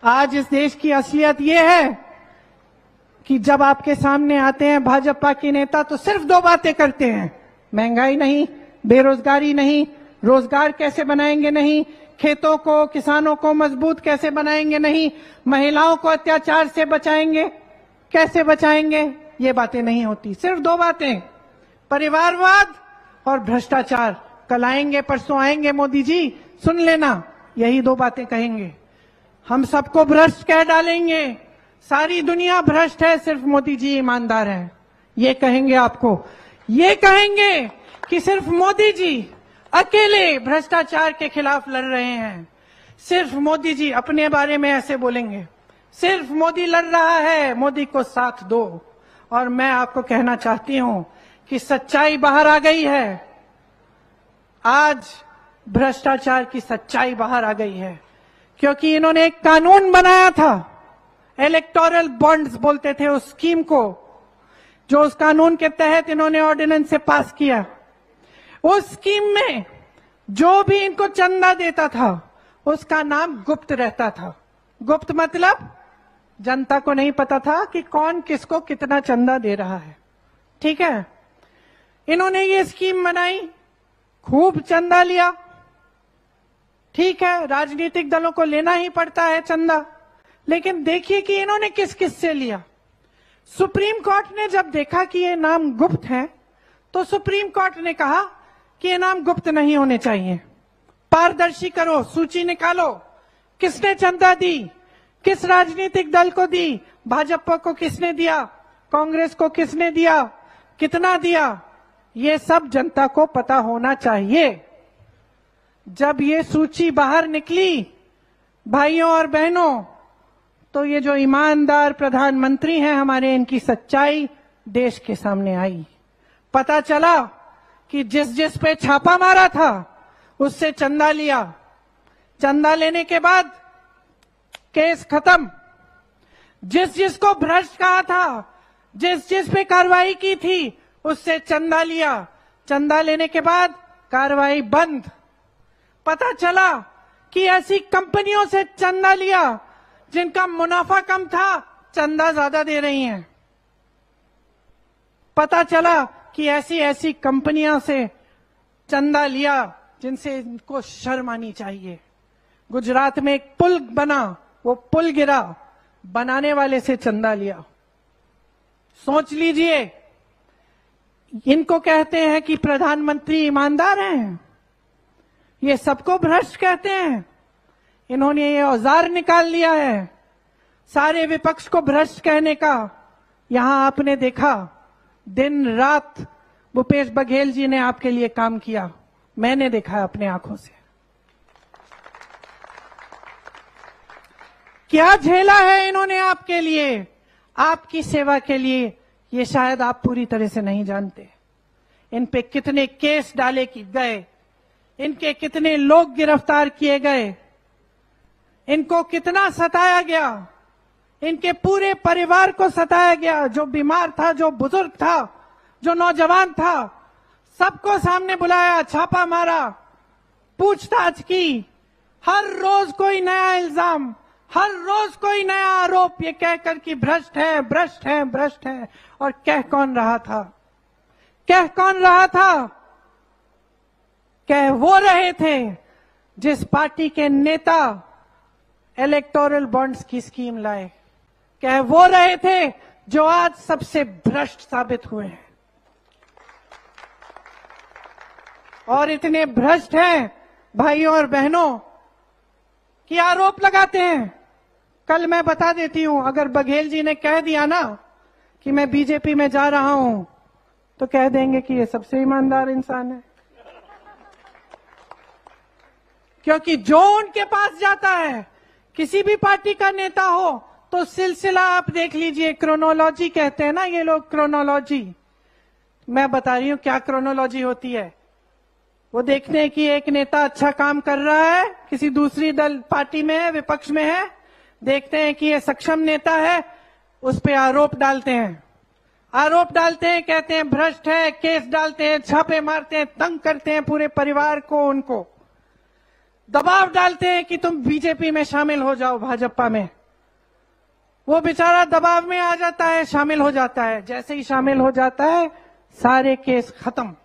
आज इस देश की असलियत ये है कि जब आपके सामने आते हैं भाजपा के नेता तो सिर्फ दो बातें करते हैं, महंगाई नहीं, बेरोजगारी नहीं, रोजगार कैसे बनाएंगे नहीं, खेतों को, किसानों को मजबूत कैसे बनाएंगे नहीं, महिलाओं को अत्याचार से बचाएंगे कैसे बचाएंगे, ये बातें नहीं होती। सिर्फ दो बातें, परिवारवाद और भ्रष्टाचार। कल आएंगे, परसों आएंगे मोदी जी, सुन लेना, यही दो बातें कहेंगे। हम सबको भ्रष्ट कह डालेंगे, सारी दुनिया भ्रष्ट है, सिर्फ मोदी जी ईमानदार हैं, ये कहेंगे आपको। ये कहेंगे कि सिर्फ मोदी जी अकेले भ्रष्टाचार के खिलाफ लड़ रहे हैं, सिर्फ मोदी जी अपने बारे में ऐसे बोलेंगे, सिर्फ मोदी लड़ रहा है, मोदी को साथ दो। और मैं आपको कहना चाहती हूं कि सच्चाई बाहर आ गई है। आज भ्रष्टाचार की सच्चाई बाहर आ गई है, क्योंकि इन्होंने एक कानून बनाया था, इलेक्टोरल बॉन्ड्स बोलते थे उस स्कीम को, जो उस कानून के तहत इन्होंने ऑर्डिनेंस से पास किया। उस स्कीम में जो भी इनको चंदा देता था उसका नाम गुप्त रहता था। गुप्त मतलब जनता को नहीं पता था कि कौन किसको कितना चंदा दे रहा है, ठीक है। इन्होंने ये स्कीम बनाई, खूब चंदा लिया, ठीक है, राजनीतिक दलों को लेना ही पड़ता है चंदा, लेकिन देखिए कि इन्होंने किस किस से लिया। सुप्रीम कोर्ट ने जब देखा कि ये नाम गुप्त है तो सुप्रीम कोर्ट ने कहा कि ये नाम गुप्त नहीं होने चाहिए, पारदर्शी करो, सूची निकालो, किसने चंदा दी, किस राजनीतिक दल को दी, भाजपा को किसने दिया, कांग्रेस को किसने दिया, कितना दिया, ये सब जनता को पता होना चाहिए। जब ये सूची बाहर निकली भाइयों और बहनों, तो ये जो ईमानदार प्रधानमंत्री हैं हमारे, इनकी सच्चाई देश के सामने आई। पता चला कि जिस जिस पे छापा मारा था उससे चंदा लिया, चंदा लेने के बाद केस खत्म। जिस जिसको भ्रष्ट कहा था, जिस जिस पे कार्रवाई की थी उससे चंदा लिया, चंदा लेने के बाद कार्रवाई बंद। पता चला कि ऐसी कंपनियों से चंदा लिया जिनका मुनाफा कम था, चंदा ज्यादा दे रही हैं। पता चला कि ऐसी ऐसी कंपनियां से चंदा लिया जिनसे इनको शर्म आनी चाहिए। गुजरात में एक पुल बना, वो पुल गिरा, बनाने वाले से चंदा लिया। सोच लीजिए, इनको कहते हैं कि प्रधानमंत्री ईमानदार हैं, ये सबको भ्रष्ट कहते हैं। इन्होंने ये औजार निकाल लिया है सारे विपक्ष को भ्रष्ट कहने का। यहां आपने देखा दिन रात भूपेश बघेल जी ने आपके लिए काम किया, मैंने देखा अपने आंखों से। क्या झेला है इन्होंने आपके लिए, आपकी सेवा के लिए, ये शायद आप पूरी तरह से नहीं जानते। इन पे कितने केस डाले गए, इनके कितने लोग गिरफ्तार किए गए, इनको कितना सताया गया, इनके पूरे परिवार को सताया गया। जो बीमार था, जो बुजुर्ग था, जो नौजवान था, सबको सामने बुलाया, छापा मारा, पूछताछ की। हर रोज कोई नया इल्जाम, हर रोज कोई नया आरोप, ये कहकर कि भ्रष्ट है, भ्रष्ट है, भ्रष्ट है। और कह कौन रहा था, कह कौन रहा था? कह वो रहे थे जिस पार्टी के नेता इलेक्टोरल बॉन्ड्स की स्कीम लाए। कह वो रहे थे जो आज सबसे भ्रष्ट साबित हुए हैं। और इतने भ्रष्ट हैं भाइयों और बहनों कि आरोप लगाते हैं। कल मैं बता देती हूं, अगर बघेल जी ने कह दिया ना कि मैं बीजेपी में जा रहा हूं, तो कह देंगे कि ये सबसे ईमानदार इंसान है। क्योंकि जो उनके पास जाता है, किसी भी पार्टी का नेता हो, तो सिलसिला आप देख लीजिए, क्रोनोलॉजी कहते हैं ना ये लोग, क्रोनोलॉजी। मैं बता रही हूं क्या क्रोनोलॉजी होती है। वो देखते हैं कि एक नेता अच्छा काम कर रहा है, किसी दूसरी दल पार्टी में है, विपक्ष में है, देखते हैं कि ये सक्षम नेता है, उस पे आरोप डालते हैं, आरोप डालते हैं, कहते हैं भ्रष्ट है, केस डालते हैं, छापे मारते हैं, तंग करते हैं पूरे परिवार को, उनको। दबाव डालते हैं कि तुम बीजेपी में शामिल हो जाओ, भाजपा में। वो बेचारा दबाव में आ जाता है, शामिल हो जाता है। जैसे ही शामिल हो जाता है, सारे केस खत्म।